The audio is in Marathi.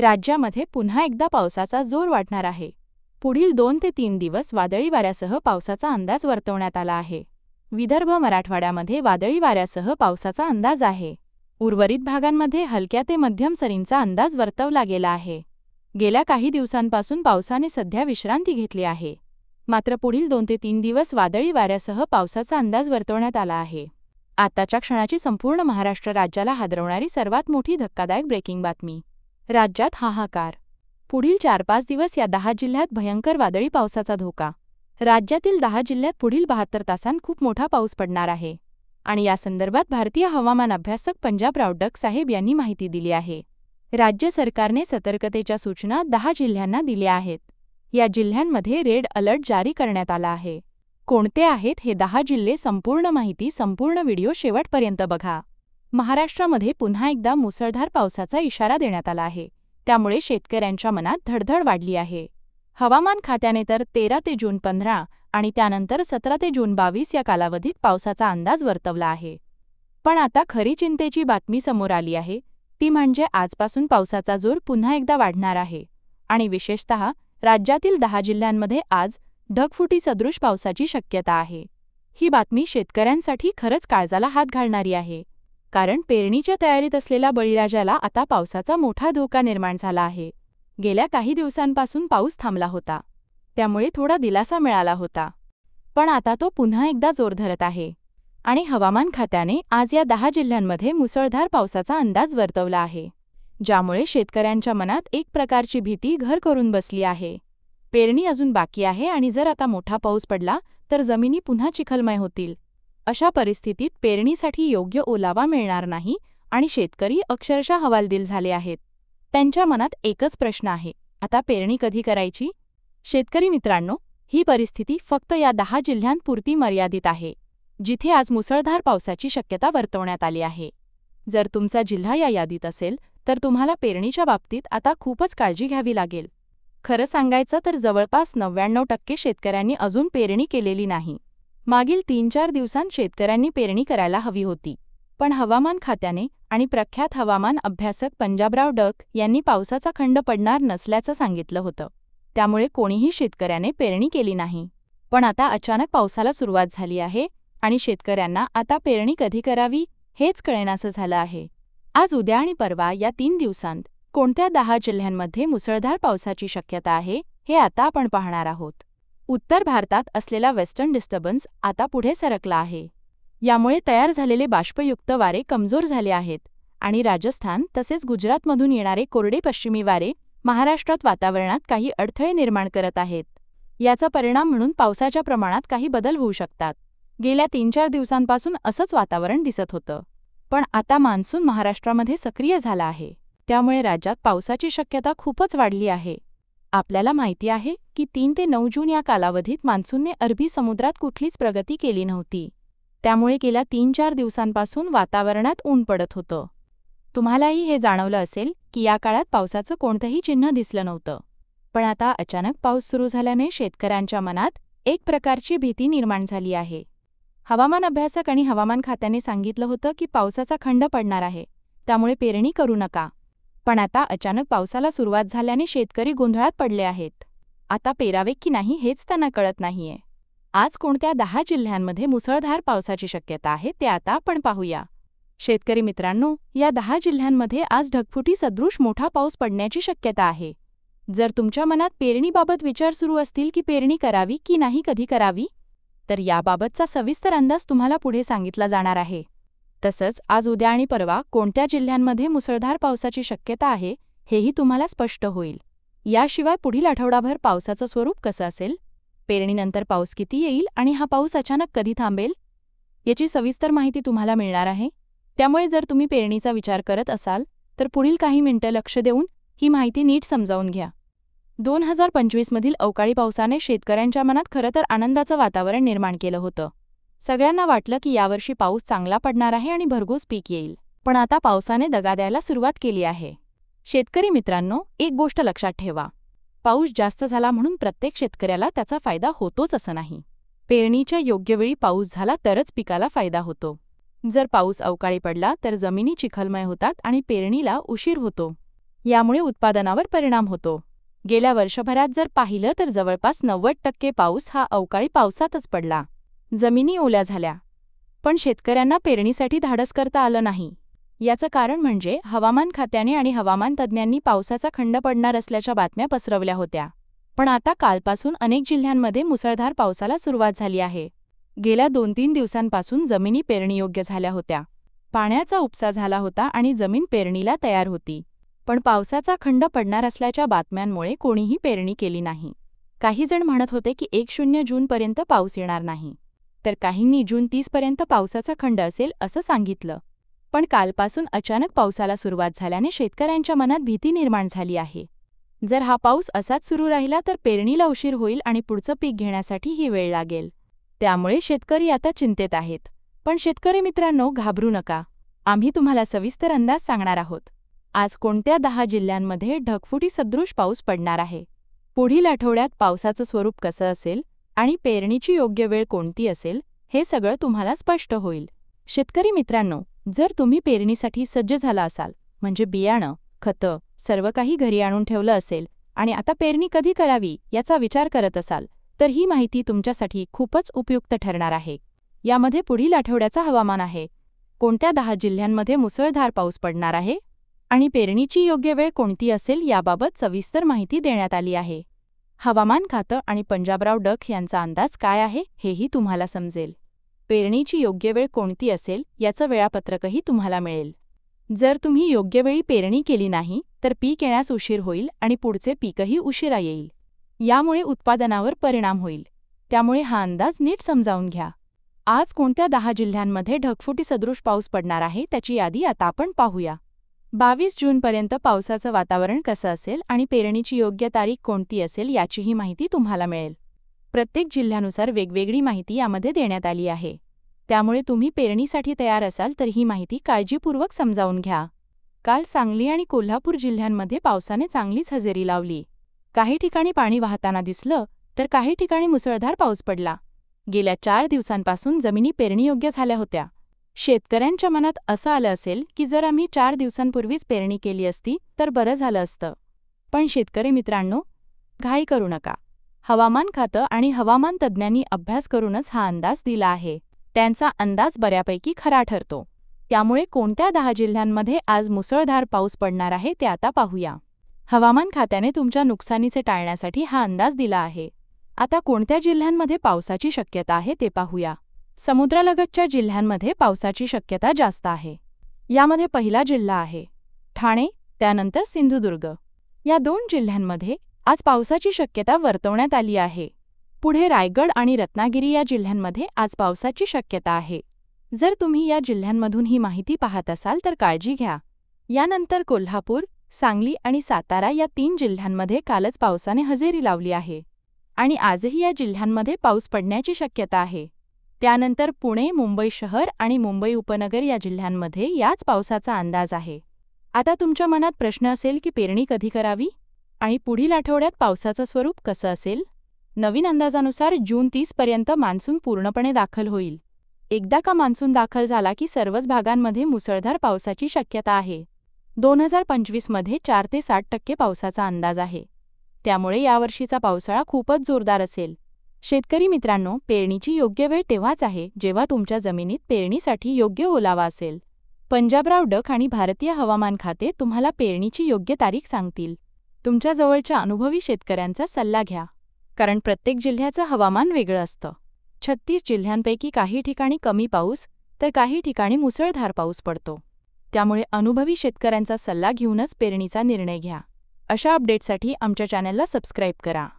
राज्यामध्ये पुन्हा एकदा पावसाचा जोर वाढणार आहे. पुढील 2 ते 3 दिवस वादळी वाऱ्यासह पावसाचा अंदाज वर्तवण्यात आला आहे. विदर्भ मराठवाड्यामध्ये वादळी वाऱ्यासह पावसाचा अंदाज आहे. उर्वरित भागांमध्ये हलक्या ते मध्यम सरींचा अंदाज वर्तवला गेला आहे. गेल्या काही दिवसांपासून पावसाने सध्या विश्रांती घेतली आहे. मात्र पुढील 2 ते 3 दिवस वादळी वाऱ्यासह पावसाचा अंदाज वर्तवण्यात आला आहे. आताच्या क्षणाची संपूर्ण महाराष्ट्र राज्याला हादरवणारी सर्वात मोठी धक्कादायक ब्रेकिंग बातमी. राज्यात हाहाकार. पुढील 4-5 दिवस या 10 जिल्ह्यात भयंकर वादळी पावसाचा धोका. राज्यातील 10 जिल्ह्यात पुढील 72 तासांत खूप मोठा पाऊस पडणार आहे. आणि या संदर्भात भारतीय हवामान अभ्यासक पंजाबराव डक साहेब यांनी माहिती दिली आहे. राज्य सरकारने सतर्कतेच्या सूचना 10 जिल्ह्यांना दिल्या आहेत. या जिल्ह्यांमध्ये रेड अलर्ट जारी करण्यात आला आहे. कोणते आहेत हे 10 जिल्हे? संपूर्ण माहिती संपूर्ण व्हिडिओ शेवटपर्यंत बघा. महाराष्ट्रामध्ये पुन्हा एकदा मुसळधार पावसाचा इशारा देण्यात आला आहे. त्यामुळे शेतकऱ्यांच्या मनात धडधड वाढली आहे. हवामान खात्याने तर 13 ते जून 15 आणि त्यानंतर 17 ते जून 22 या कालावधीत पावसाचा अंदाज वर्तवला आहे. पण आता खरी चिंतेची बातमी समोर आली आहे. ती म्हणजे आजपासून पावसाचा जोर पुन्हा एकदा वाढणार आहे. आणि विशेषतः राज्यातील 10 जिल्ह्यांमध्ये आज ढगफुटी सदृश पावसाची शक्यता आहे. ही बातमी शेतकऱ्यांसाठी खरंच काळजाला हात घालणारी आहे. कारण पेरणीच्या तयारीत असलेल्या बळीराजाला आता पावसाचा मोठा धोका निर्माण झाला आहे. गेल्या काही दिवसांपासून पाऊस थांबला होता. त्यामुळे थोडा दिलासा मिळाला होता. पण आता तो पुन्हा एकदा जोर धरत आहे. आणि हवामान खात्याने आज या 10 जिल्ह्यांमध्ये मुसळधार पावसाचा अंदाज वर्तवला आहे. ज्यामुळे शेतकऱ्यांच्या मनात एक प्रकारची भीती घर करून बसली आहे. पेरणी अजून बाकी आहे आणि जर आता मोठा पाऊस पडला तर जमिनी पुन्हा चिखलमय होतील. अशा परिस्थितीत पेरणीसाठी योग्य ओलावा मिळणार नाही आणि शेतकरी अक्षरशः हवालदिल झाले आहेत. त्यांच्या मनात एकच प्रश्न आहे, आता पेरणी कधी करायची? शेतकरी मित्रांनो, ही परिस्थिती फक्त या 10 जिल्ह्यांपुरती मर्यादित आहे, जिथे आज मुसळधार पावसाची शक्यता वर्तवण्यात आली आहे. जर तुमचा जिल्हा या यादीत असेल तर तुम्हाला पेरणीच्या बाबतीत आता खूपच काळजी घ्यावी लागेल. खरं सांगायचं तर जवळपास 99% शेतकऱ्यांनी अजून पेरणी केलेली नाही. मागील 3-4 दिवसांत शेतकऱ्यांनी पेरणी करायला हवी होती. पण हवामान खात्याने आणि प्रख्यात हवामान अभ्यासक पंजाबराव डक यांनी पावसाचा खंड पडणार नसल्याचं सांगितलं होतं. त्यामुळे कोणीही शेतकऱ्याने पेरणी केली नाही. पण आता अचानक पावसाला सुरुवात झाली आहे आणि शेतकऱ्यांना आता पेरणी कधी करावी हेच कळेनासं झालं आहे. आज उद्या आणि परवा या 3 दिवसांत कोणत्या 10 जिल्ह्यांमध्ये मुसळधार पावसाची शक्यता आहे हे आता आपण पाहणार आहोत. उत्तर भारतात असलेला वेस्टर्न डिस्टर्बन्स आता पुढे सरकला आहे. यामुळे तयार झालेले बाष्पयुक्त वारे कमजोर झाले आहेत आणि राजस्थान तसेच गुजरातमधून येणारे कोरडे पश्चिमी वारे महाराष्ट्रात वातावरणात काही अडथळे निर्माण करत आहेत. याचा परिणाम म्हणून पावसाच्या प्रमाणात काही बदल होऊ शकतात. गेल्या 3-4 दिवसांपासून असंच वातावरण दिसत होतं. पण आता मान्सून महाराष्ट्रामध्ये सक्रिय झाला आहे. त्यामुळे राज्यात पावसाची शक्यता खूपच वाढली आहे. आपल्याला माहिती आहे की 3 ते 9 जून या कालावधीत मान्सूनने अरबी समुद्रात कुठलीच प्रगती केली नव्हती. त्यामुळे गेल्या 3-4 दिवसांपासून वातावरणात ऊन पडत होतं. तुम्हालाही हे जाणवलं असेल की या काळात पावसाचं कोणतंही चिन्ह दिसलं नव्हतं. पण आता अचानक पाऊस सुरू झाल्याने शेतकऱ्यांच्या मनात एक प्रकारची भीती निर्माण झाली आहे. हवामान अभ्यासक आणि हवामान खात्याने सांगितलं होतं की पावसाचा खंड पडणार आहे, त्यामुळे पेरणी करू नका. पण आता अचानक पावसाला सुरुवात झाल्याने शेतकरी गोंधळात पडले आहेत. आता पेरावे की नाही हेच त्यांना कळत नाहीये. आज कोणत्या 10 जिल्ह्यांमध्ये मुसळधार पावसाची शक्यता आहे ते आता आपण पाहूया. शेतकरी मित्रांनो, या 10 जिल्ह्यांमध्ये आज ढगफुटी सदृश मोठा पाऊस पडण्याची शक्यता आहे. जर तुमच्या मनात पेरणीबाबत विचार सुरू असतील की पेरणी करावी की नाही कधी करावी, तर याबाबतचा सविस्तर अंदाज तुम्हाला पुढे सांगितला जाणार आहे. तसंच आज उद्या आणि परवा कोणत्या जिल्ह्यांमध्ये मुसळधार पावसाची शक्यता आहे हेही तुम्हाला स्पष्ट होईल. याशिवाय पुढील आठवडाभर पावसाचं स्वरूप कसं असेल, पेरणीनंतर पाऊस किती येईल आणि हा पाऊस अचानक कधी थांबेल, याची सविस्तर माहिती तुम्हाला मिळणार आहे. त्यामुळे जर तुम्ही पेरणीचा विचार करत असाल तर पुढील काही मिनिटं लक्ष देऊन ही माहिती नीट समजावून घ्या. 2025 मधील अवकाळी पावसाने शेतकऱ्यांच्या मनात खरं तर आनंदाचं वातावरण निर्माण केलं होतं. सगळ्यांना वाटलं की यावर्षी पाऊस चांगला पडणार आहे आणि भरघोस पीक येईल. पण आता पावसाने दगा द्यायला सुरुवात केली आहे. शेतकरी मित्रांनो, एक गोष्ट लक्षात ठेवा, पाऊस जास्त झाला म्हणून प्रत्येक शेतकऱ्याला त्याचा फायदा होतोच असं नाही. पेरणीच्या योग्य वेळी पाऊस झाला तरच पिकाला फायदा होतो. जर पाऊस अवकाळी पडला तर जमिनी चिखलमय होतात आणि पेरणीला उशीर होतो. यामुळे उत्पादनावर परिणाम होतो. गेल्या वर्षभरात जर पाहिलं तर जवळपास 90% पाऊस हा अवकाळी पावसातच पडला. जमिनी ओल्या झाल्या, पण शेतकऱ्यांना पेरणीसाठी धाडस करता आलं नाही. याचं कारण म्हणजे हवामान खात्याने आणि हवामान तज्ज्ञांनी पावसाचा खंड पडणार असल्याच्या बातम्या पसरवल्या होत्या. पण आता कालपासून अनेक जिल्ह्यांमध्ये मुसळधार पावसाला सुरुवात झाली आहे. गेल्या 2-3 दिवसांपासून जमिनी पेरणीयोग्य झाल्या होत्या. पाण्याचा उपसा झाला होता आणि जमीन पेरणीला तयार होती. पण पावसाचा खंड पडणार असल्याच्या बातम्यांमुळे कोणीही पेरणी केली नाही. काही जण म्हणत होते की 1 जूनपर्यंत पाऊस येणार नाही, तर काहींनी जून 30 पर्यंत पावसाचा खंड असेल असं सांगितलं. पण कालपासून अचानक पावसाला सुरुवात झाल्याने शेतकऱ्यांच्या मनात भीती निर्माण झाली आहे. जर हा पाऊस असाच सुरू राहिला तर पेरणीला उशीर होईल आणि पुढचं पीक घेण्यासाठी ही वेळ लागेल. त्यामुळे शेतकरी आता चिंतेत आहेत. पण शेतकरी मित्रांनो, घाबरू नका. आम्ही तुम्हाला सविस्तर अंदाज सांगणार आहोत. आज कोणत्या 10 जिल्ह्यांमध्ये ढगफुटी सदृश पाऊस पडणार आहे, पुढील आठवड्यात पावसाचं स्वरूप कसं असेल आणि पेरणीची योग्य वेळ कोणती असेल, हे सगळं तुम्हाला स्पष्ट होईल. शेतकरी मित्रांनो, जर तुम्ही पेरणीसाठी सज्ज झाला असाल, म्हणजे बियाणं, खतं, सर्व काही घरी आणून ठेवलं असेल आणि आता पेरणी कधी करावी याचा विचार करत असाल, तर ही माहिती तुमच्यासाठी खूपच उपयुक्त ठरणार आहे. यामध्ये पुढील आठवड्याचा हवामान आहे, कोणत्या 10 जिल्ह्यांमध्ये मुसळधार पाऊस पडणार आहे आणि पेरणीची योग्य वेळ कोणती असेल याबाबत सविस्तर माहिती देण्यात आली आहे. हवामान खातं आणि पंजाबराव डक यांचा अंदाज काय आहे हेही तुम्हाला समजेल. पेरणीची योग्य वेळ कोणती असेल याचं वेळापत्रकही तुम्हाला मिळेल. जर तुम्ही योग्य वेळी पेरणी केली नाही तर पीक येण्यास उशीर होईल आणि पुढचे पीकही उशिरा येईल. यामुळे उत्पादनावर परिणाम होईल. त्यामुळे हा अंदाज नीट समजावून घ्या. आज कोणत्या 10 जिल्ह्यांमध्ये ढगफुटी सदृश पाऊस पडणार आहे त्याची यादी आता आपण पाहूया. 22 जूनपर्यंत पावसाचं वातावरण कसं असेल आणि पेरणीची योग्य तारीख कोणती असेल याचीही माहिती तुम्हाला मिळेल. प्रत्येक जिल्ह्यानुसार वेगवेगळी माहिती यामध्ये देण्यात आली आहे. त्यामुळे तुम्ही पेरणीसाठी तयार असाल तर ही माहिती काळजीपूर्वक समजावून घ्या. काल सांगली आणि कोल्हापूर जिल्ह्यांमध्ये पावसाने चांगलीच हजेरी लावली. काही ठिकाणी पाणी वाहताना दिसलं तर काही ठिकाणी मुसळधार पाऊस पडला. गेल्या 4 दिवसांपासून जमिनी पेरणीयोग्य झाल्या होत्या. शेतकऱ्यांच्या मनात असं आलं असेल की जर आम्ही 4 दिवसांपूर्वीच पेरणी केली असती तर बरं झालं असतं. पण शेतकरी मित्रांनो, घाई करू नका. हवामान खातं आणि हवामान तज्ज्ञांनी अभ्यास करूनच हा अंदाज दिला आहे. त्यांचा अंदाज बऱ्यापैकी खरा ठरतो. त्यामुळे कोणत्या 10 जिल्ह्यांमध्ये आज मुसळधार पाऊस पडणार आहे ते आता पाहूया. हवामान खात्याने तुमच्या नुकसानीचे टाळण्यासाठी हा अंदाज दिला आहे. आता कोणत्या जिल्ह्यांमध्ये पावसाची शक्यता आहे ते पाहूया. समुद्रालगतच्या जिल्ह्यांमध्ये पावसाची शक्यता जास्त आहे. यामध्ये पहिला जिल्हा आहे ठाणे, त्यानंतर सिंधुदुर्ग. या 2 जिल्ह्यांमध्ये आज पावसाची शक्यता वर्तवण्यात आली आहे. पुढे रायगड आणि रत्नागिरी या जिल्ह्यांमध्ये आज पावसाची शक्यता आहे. जर तुम्ही या जिल्ह्यांमधून ही माहिती पाहत असाल तर काळजी घ्या. यानंतर कोल्हापूर, सांगली आणि सातारा या 3 जिल्ह्यांमध्ये कालच पावसाने हजेरी लावली आहे आणि आजही या जिल्ह्यांमध्ये पाऊस पडण्याची शक्यता आहे. त्यानंतर पुणे, मुंबई शहर आणि मुंबई उपनगर या जिल्ह्यांमध्ये याच पावसाचा अंदाज आहे. आता तुमच्या मनात प्रश्न असेल की पेरणी कधी करावी आणि पुढील आठवड्यात पावसाचं स्वरूप कसं असेल. नवीन अंदाजानुसार जून 30 पर्यंत मान्सून पूर्णपणे दाखल होईल. एकदा का मान्सून दाखल झाला की सर्वच भागांमध्ये मुसळधार पावसाची शक्यता आहे. 2025 मध्ये 4 ते 60% पावसाचा अंदाज आहे. त्यामुळे यावर्षीचा पावसाळा खूपच जोरदार असेल. शेतकरी मित्रांनो, पेरणीची योग्य वेळ तेव्हाच आहे जेव्हा तुमच्या जमिनीत पेरणीसाठी योग्य ओलावा असेल. पंजाबराव डक आणि भारतीय हवामान खाते तुम्हाला पेरणीची योग्य तारीख सांगतील. तुमच्या जवळच्या अनुभवी शेतकऱ्यांचा सल्ला घ्या, कारण प्रत्येक जिल्ह्याचं हवामान वेगळं असतं. 36 जिल्ह्यांपैकी काही ठिकाणी कमी पाऊस तर काही ठिकाणी मुसळधार पाऊस पडतो. त्यामुळे अनुभवी शेतकऱ्यांचा सल्ला घेऊनच पेरणीचा निर्णय घ्या. अशा अपडेट्ससाठी आमच्या चॅनलला सबस्क्राईब करा.